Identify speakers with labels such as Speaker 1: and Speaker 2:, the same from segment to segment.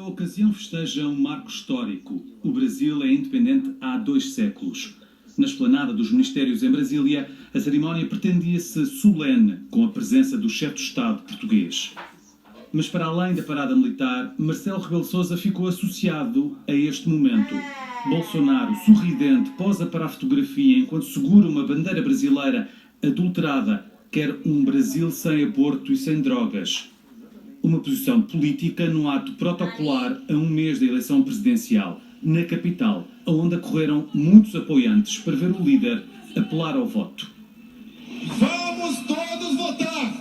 Speaker 1: ocasião festeja um marco histórico. O Brasil é independente há 2 séculos. Na esplanada dos Ministérios em Brasília, a cerimónia pretendia-se solene, com a presença do chefe de Estado português. Mas para além da parada militar, Marcelo Rebelo de Sousa ficou associado a este momento. Bolsonaro, sorridente, posa para a fotografia enquanto segura uma bandeira brasileira adulterada, quer um Brasil sem aborto e sem drogas. Uma posição política no ato protocolar a um mês da eleição presidencial, na capital, onde acorreram muitos apoiantes para ver o líder apelar ao voto.
Speaker 2: Vamos todos votar!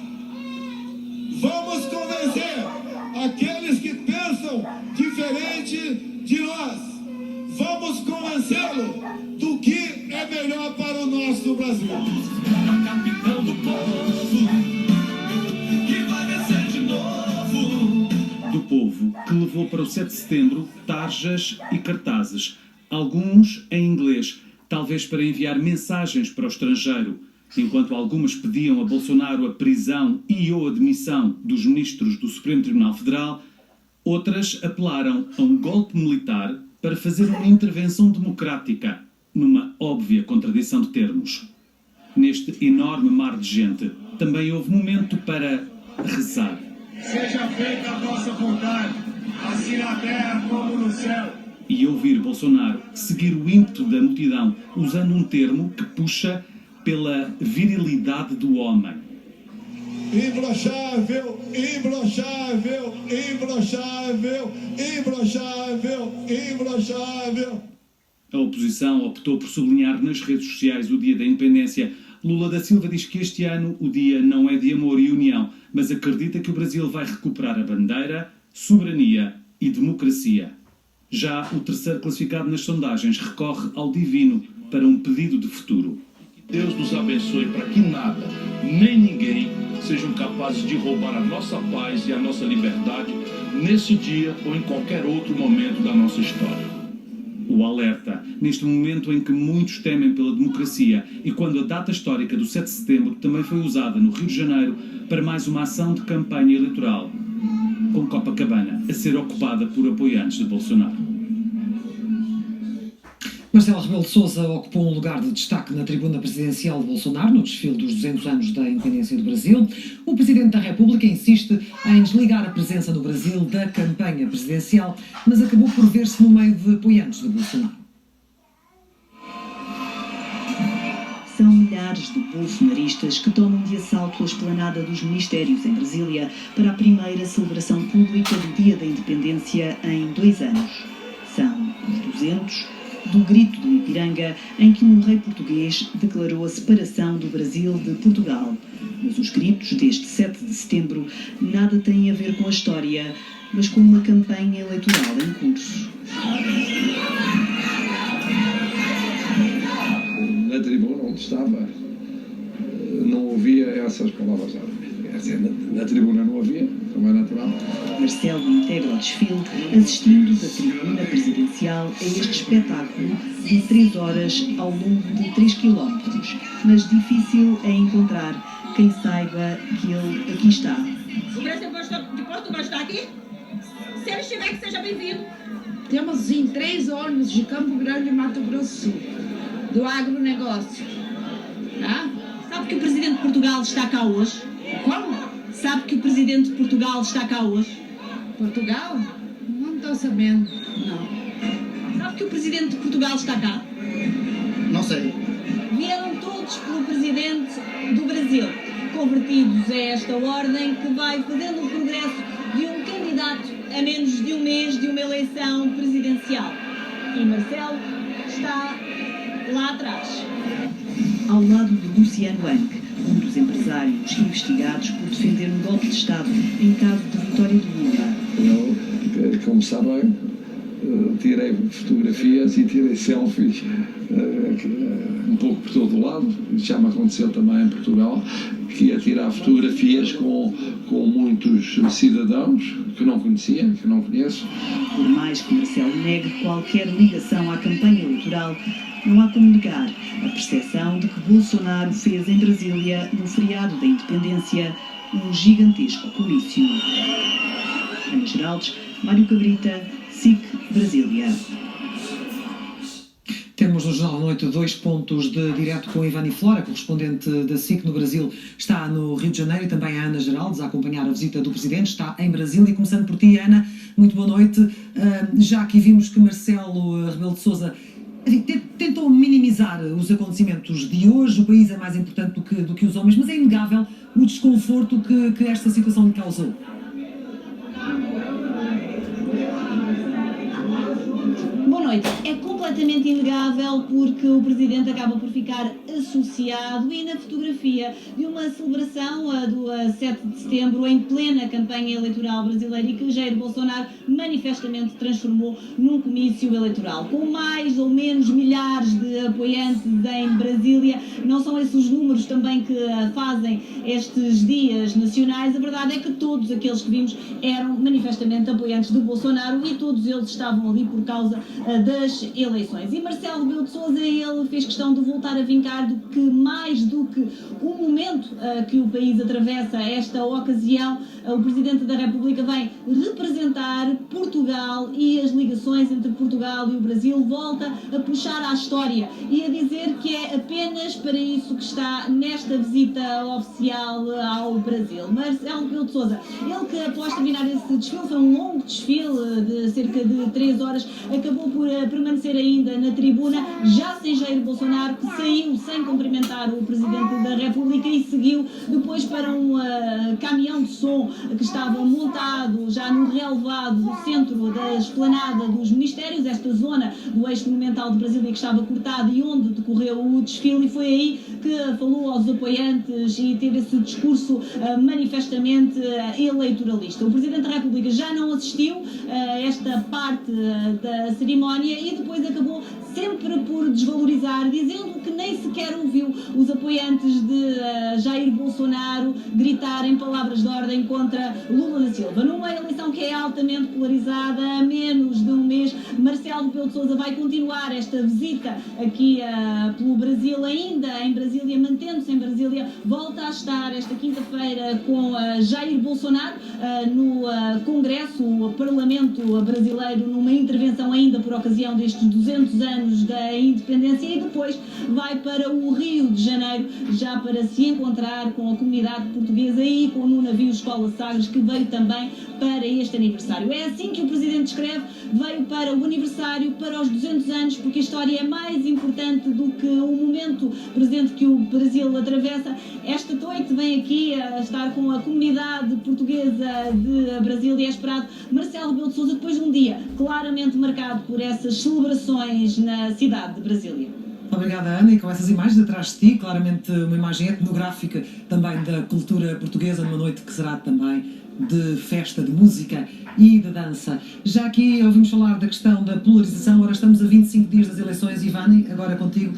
Speaker 2: Vamos convencer aqueles que pensam diferente de nós! Vamos convencê-lo do que é melhor para o nosso Brasil!
Speaker 3: A capitão do povo, que vai vencer de novo.
Speaker 1: Do povo, que levou para o 7 de setembro tarjas e cartazes, alguns em inglês, talvez para enviar mensagens para o estrangeiro, enquanto algumas pediam a Bolsonaro a prisão e ou a demissão dos ministros do Supremo Tribunal Federal, outras apelaram a um golpe militar para fazer uma intervenção democrática, numa óbvia contradição de termos. Neste enorme mar de gente, também houve momento para rezar.
Speaker 2: Seja feita a vossa vontade, assim na terra como no céu.
Speaker 1: E ouvir Bolsonaro seguir o ímpeto da multidão, usando um termo que puxa pela virilidade do homem.
Speaker 2: Imbrochável, imbrochável, imbrochável, imbrochável, imbrochável.
Speaker 1: A oposição optou por sublinhar nas redes sociais o Dia da Independência. Lula da Silva diz que este ano o dia não é de amor e união, mas acredita que o Brasil vai recuperar a bandeira, soberania e democracia. Já o terceiro classificado nas sondagens recorre ao divino para um pedido de futuro.
Speaker 4: Deus nos abençoe para que nada, nem ninguém, sejam capazes de roubar a nossa paz e a nossa liberdade nesse dia ou em qualquer outro momento da nossa história.
Speaker 1: O alerta, neste momento em que muitos temem pela democracia e quando a data histórica do 7 de setembro também foi usada no Rio de Janeiro para mais uma ação de campanha eleitoral, com Copacabana a ser ocupada por apoiantes de Bolsonaro.
Speaker 5: Marcelo Rebelo de Sousa ocupou um lugar de destaque na tribuna presidencial de Bolsonaro no desfile dos 200 anos da independência do Brasil. O Presidente da República insiste em desligar a presença no Brasil da campanha presidencial, mas acabou por ver-se no meio de apoiantes de Bolsonaro.
Speaker 6: São milhares de bolsonaristas que tomam de assalto a esplanada dos Ministérios em Brasília para a primeira celebração pública do Dia da Independência em 2 anos. São os 200 do Grito do Ipiranga, em que um rei português declarou a separação do Brasil de Portugal. Mas os gritos deste 7 de setembro nada têm a ver com a história, mas com uma campanha eleitoral em curso.
Speaker 7: Na tribuna onde estava, não ouvia essas palavras árabes. Na tribuna não havia, como é natural.
Speaker 6: Marcelo integra o desfile, assistindo da tribuna presidencial a este espetáculo de 3 horas ao longo de 3 quilómetros, mas difícil é encontrar quem saiba que ele aqui está.
Speaker 8: O presidente de Portugal está aqui? Se ele estiver, que seja bem-vindo.
Speaker 9: Temos em 3 ônibus de Campo Grande e Mato Grosso do Sul, do agronegócio.
Speaker 8: Tá? Sabe que o presidente de Portugal está cá hoje?
Speaker 9: Como?
Speaker 8: Sabe que o presidente de Portugal está cá hoje?
Speaker 9: Portugal? Não estou sabendo.
Speaker 8: Não. Sabe que o presidente de Portugal está cá?
Speaker 10: Não sei.
Speaker 8: Vieram todos pelo presidente do Brasil, convertidos a esta ordem que vai fazendo o progresso de um candidato a menos de um mês de uma eleição presidencial. E Marcelo está lá atrás.
Speaker 6: Ao lado de Luciano Huck, um dos empresários investigados por defender um golpe de Estado em caso de vitória de Lula.
Speaker 7: Eu, como sabem, tirei fotografias e tirei selfies um pouco por todo o lado. Já me aconteceu também em Portugal, que ia tirar fotografias com muitos cidadãos que não conhecia, que não conheço.
Speaker 6: Por mais que Marcelo negue qualquer ligação à campanha eleitoral, não há como negar a percepção de que Bolsonaro fez em Brasília, no feriado da Independência, um gigantesco comício. Ana Geraldes, Mário Cabrita, SIC Brasília.
Speaker 5: Temos no Jornal da Noite 2 pontos de direto com Ivani Flora, correspondente da SIC no Brasil, está no Rio de Janeiro, e também a Ana Geraldes a acompanhar a visita do Presidente, está em Brasília. E começando por ti, Ana, muito boa noite. Já aqui vimos que Marcelo Rebelo de Sousa tentou minimizar os acontecimentos de hoje. O país é mais importante do que os homens, mas é inegável o desconforto que esta situação lhe causou.
Speaker 8: Boa noite. É completamente inegável porque o Presidente acaba por ficar associado e na fotografia de uma celebração do 7 de setembro em plena campanha eleitoral brasileira e que Jair Bolsonaro manifestamente transformou num comício eleitoral. Com mais ou menos milhares de apoiantes em Brasília, não são esses os números também que fazem estes dias nacionais. A verdade é que todos aqueles que vimos eram manifestamente apoiantes de Bolsonaro e todos eles estavam ali por causa das eleições. E Marcelo Rebelo de Sousa, ele fez questão de voltar a vincar do que mais do que o momento que o país atravessa, esta ocasião, o Presidente da República vem representar Portugal e as ligações entre Portugal e o Brasil, volta a puxar à história e a dizer que é apenas para isso que está nesta visita oficial ao Brasil. Marcelo Rebelo de Sousa, ele que após terminar esse desfile, foi um longo desfile de cerca de 3 horas, acabou por permanecer ainda na tribuna, já sem Jair Bolsonaro, que saiu sem cumprimentar o Presidente da República e seguiu depois para um caminhão de som que estava montado já no relevado do centro da esplanada dos ministérios, esta zona do eixo monumental de Brasília que estava cortada e onde decorreu o desfile, e foi aí que falou aos apoiantes e teve esse discurso manifestamente eleitoralista. O Presidente da República já não assistiu a esta parte da cerimónia e depois acabou sempre por desvalorizar, dizendo que nem sequer ouviu os apoiantes de Jair Bolsonaro gritarem palavras de ordem contra Lula da Silva. Numa eleição que é altamente polarizada, a menos de um mês, Marcelo Rebelo de Sousa vai continuar esta visita aqui pelo Brasil, ainda em Brasília, mantendo-se em Brasília, volta a estar esta quinta-feira com Jair Bolsonaro no Congresso, o Parlamento brasileiro, numa intervenção ainda por ocasião destes 200 anos da independência, e depois vai para o Rio de Janeiro, já para se encontrar com a comunidade portuguesa e com o navio Escola Sagres, que veio também para este aniversário. É assim que o Presidente escreve: veio para o aniversário, para os 200 anos, porque a história é mais importante do que o momento presente que o Brasil atravessa. Esta noite vem aqui a estar com a comunidade portuguesa de Brasília e é esperado Marcelo Rebelo de Sousa depois de um dia claramente marcado por essas celebrações na cidade de Brasília.
Speaker 5: Obrigada, Ana, e com essas imagens atrás de ti, claramente uma imagem etnográfica também da cultura portuguesa, numa noite que será também de festa, de música e de dança. Já aqui ouvimos falar da questão da polarização, agora estamos a 25 dias das eleições. Ivani, agora contigo,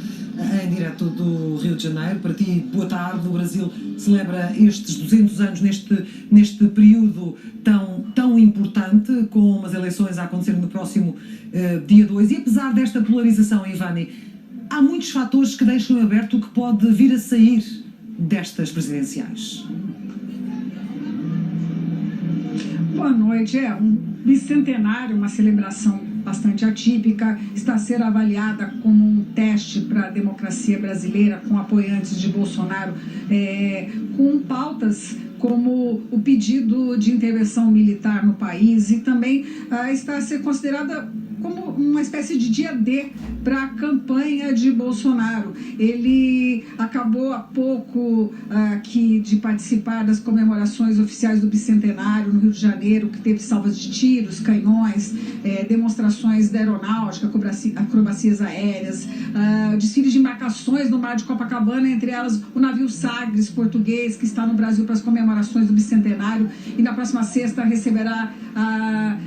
Speaker 5: em direto do Rio de Janeiro. Para ti, boa tarde. O Brasil celebra estes 200 anos neste período tão importante, com umas eleições a acontecer no próximo dia 2. E apesar desta polarização, Ivani, há muitos fatores que deixam aberto o que pode vir a sair destas presidenciais.
Speaker 11: Boa noite. É um bicentenário, uma celebração bastante atípica, está a ser avaliada como um teste para a democracia brasileira, com apoiantes de Bolsonaro, com pautas como o pedido de intervenção militar no país, e também está a ser considerada como uma espécie de dia D para a campanha de Bolsonaro. Ele acabou há pouco aqui de participar das comemorações oficiais do bicentenário no Rio de Janeiro, que teve salvas de tiros, canhões, demonstrações da aeronáutica, acrobacias aéreas, desfiles de embarcações no mar de Copacabana, entre elas o navio Sagres português, que está no Brasil para as comemorações do bicentenário, e na próxima sexta receberá a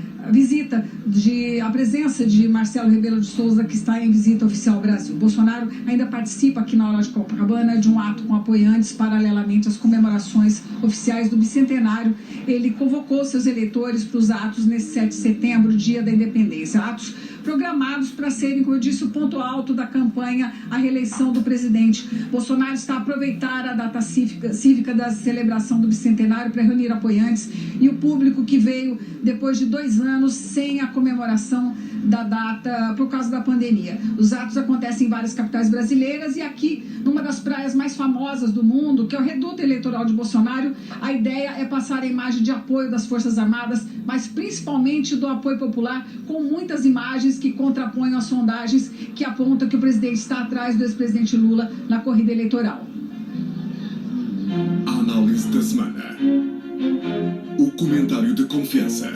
Speaker 11: presença de Marcelo Rebelo de Sousa, que está em visita oficial ao Brasil. Bolsonaro ainda participa aqui na hora de Copacabana de um ato com apoiantes paralelamente às comemorações oficiais do bicentenário. Ele convocou seus eleitores para os atos nesse 7 de setembro, dia da independência. Atos programados para serem, como eu disse, o ponto alto da campanha à reeleição do presidente. Bolsonaro está a aproveitar a data cívica da celebração do bicentenário para reunir apoiantes e o público que veio depois de 2 anos sem a comemoração da data por causa da pandemia. Os atos acontecem em várias capitais brasileiras e aqui, numa das praias mais famosas do mundo, que é o Reduto Eleitoral de Bolsonaro, a ideia é passar a imagem de apoio das Forças Armadas, mas principalmente do apoio popular, com muitas imagens que contrapõem as sondagens que apontam que o presidente está atrás do ex-presidente Lula na corrida eleitoral.
Speaker 3: A análise da semana. O comentário de confiança.